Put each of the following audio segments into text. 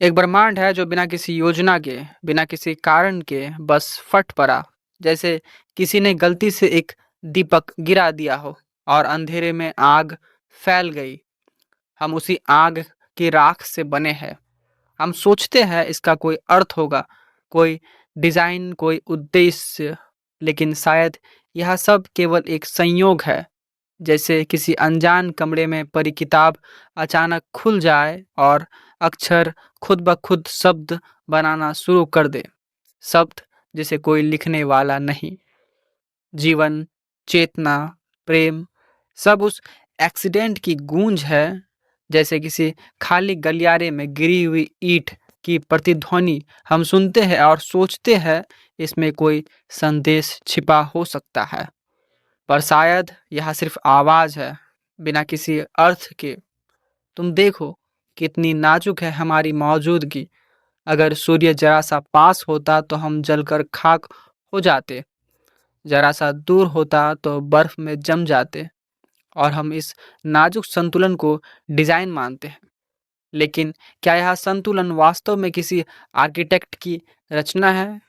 एक ब्रह्मांड है जो बिना किसी योजना के, बिना किसी कारण के बस फट पड़ा। जैसे किसी ने गलती से एक दीपक गिरा दिया हो और अंधेरे में आग फैल गई। हम उसी आग की राख से बने हैं। हम सोचते हैं इसका कोई अर्थ होगा, कोई डिजाइन, कोई उद्देश्य, लेकिन शायद यह सब केवल एक संयोग है। जैसे किसी अनजान कमरे में पड़ी किताब अचानक खुल जाए और अक्षर खुद ब खुद शब्द बनाना शुरू कर दे। शब्द जिसे कोई लिखने वाला नहीं। जीवन, चेतना, प्रेम, सब उस एक्सीडेंट की गूंज है। जैसे किसी खाली गलियारे में गिरी हुई ईंट की प्रतिध्वनि हम सुनते हैं और सोचते हैं इसमें कोई संदेश छिपा हो सकता है। पर शायद यह सिर्फ आवाज है, बिना किसी अर्थ के। तुम देखो कितनी नाजुक है हमारी मौजूदगी। अगर सूर्य जरा सा पास होता तो हम जलकर खाक हो जाते, जरा सा दूर होता तो बर्फ में जम जाते। और हम इस नाजुक संतुलन को डिजाइन मानते हैं। लेकिन क्या यह संतुलन वास्तव में किसी आर्किटेक्ट की रचना है,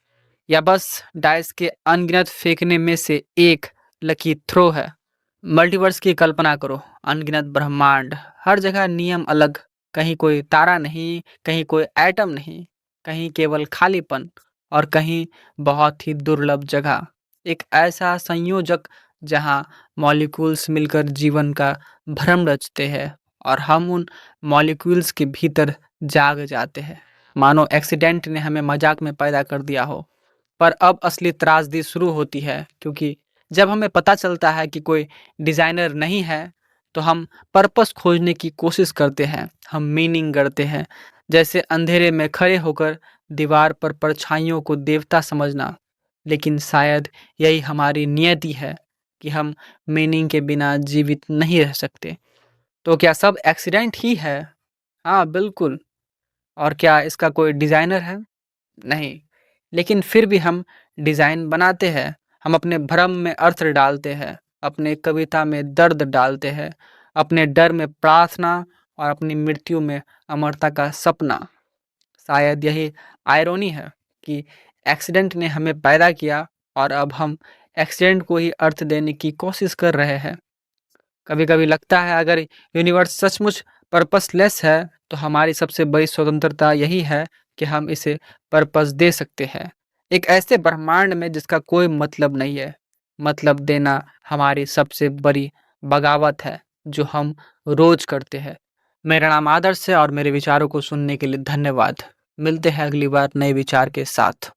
या बस डाइस के अनगिनत फेंकने में से एक लकी थ्रो है? मल्टीवर्स की कल्पना करो। अनगिनत ब्रह्मांड, हर जगह नियम अलग। कहीं कोई तारा नहीं, कहीं कोई एटम नहीं, कहीं केवल खालीपन, और कहीं बहुत ही दुर्लभ जगह, एक ऐसा संयोजक जहां मॉलिक्यूल्स मिलकर जीवन का भ्रम रचते हैं और हम उन मॉलिक्यूल्स के भीतर जाग जाते हैं, मानो एक्सीडेंट ने हमें मजाक में पैदा कर दिया हो। पर अब असली त्रासदी शुरू होती है, क्योंकि जब हमें पता चलता है कि कोई डिज़ाइनर नहीं है, तो हम पर्पस खोजने की कोशिश करते हैं। हम मीनिंग करते हैं, जैसे अंधेरे में खड़े होकर दीवार पर परछाइयों को देवता समझना। लेकिन शायद यही हमारी नियति है कि हम मीनिंग के बिना जीवित नहीं रह सकते। तो क्या सब एक्सीडेंट ही है? हाँ, बिल्कुल। और क्या इसका कोई डिज़ाइनर है? नहीं। लेकिन फिर भी हम डिज़ाइन बनाते हैं। हम अपने भ्रम में अर्थ डालते हैं, अपने कविता में दर्द डालते हैं, अपने डर में प्रार्थना और अपनी मृत्यु में अमरता का सपना। शायद यही आयरनी है कि एक्सीडेंट ने हमें पैदा किया और अब हम एक्सीडेंट को ही अर्थ देने की कोशिश कर रहे हैं। कभी-कभी लगता है अगर यूनिवर्स सचमुच पर्पसलेस है, तो हमारी सबसे बड़ी स्वतंत्रता यही है कि हम इसे पर्पस दे सकते हैं। एक ऐसे ब्रह्मांड में जिसका कोई मतलब नहीं है। मतलब देना हमारी सबसे बड़ी बगावत है, जो हम रोज करते हैं। मेरा नाम आदर्श है और मेरे विचारों को सुनने के लिए धन्यवाद। मिलते हैं अगली बार नए विचार के साथ।